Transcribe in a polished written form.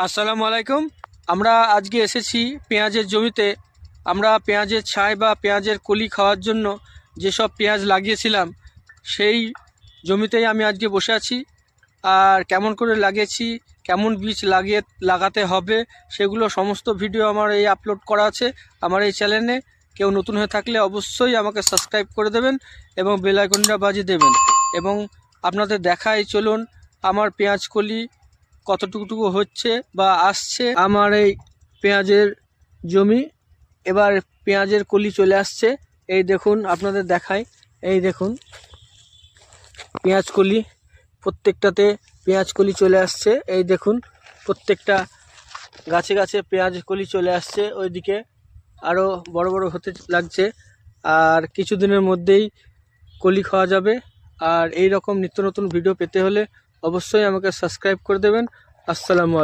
আসসালামু আলাইকুম। আমরা আজকে এসেছি পেঁয়াজের জমিতে। আমরা পেঁয়াজের ছাই বা পেঁয়াজের কলি খাওয়ার জন্য যেসব পেঁয়াজ লাগিয়েছিলাম সেই জমিতেই আমি আজকে বসে আছি। আর কেমন করে লাগিয়েছি, কেমন বীজ লাগাতে হবে, সেগুলো সমস্ত ভিডিও আমার এই আপলোড করা আছে আমার এই চ্যানেলে। কেউ নতুন হয়ে থাকলে অবশ্যই আমাকে সাবস্ক্রাইব করে দেবেন এবং বেল আইকনটা বাজিয়ে দেবেন। এবং আপনাদের দেখাই, চলুন আমার পেঁয়াজ কলি কতটুকু হচ্ছে বা আসছে। আমার এই পেঁয়াজের জমি, এবার পেঁয়াজের কলি চলে আসছে। এই দেখুন, আপনাদের দেখাই, এই দেখুন পেঁয়াজ কলি, প্রত্যেকটাতে পেঁয়াজ কলি চলে আসছে। এই দেখুন প্রত্যেকটা গাছে গাছে পেঁয়াজ কলি চলে আসছে। ওইদিকে আরও বড় বড় হতে লাগছে, আর কিছুদিনের মধ্যেই কলি খাওয়া যাবে। আর এই রকম নিত্য নতুন ভিডিও পেতে হলে অবশ্যই আমাকে সাবস্ক্রাইব করে দেবেন। আসসালামু আলাইকুম।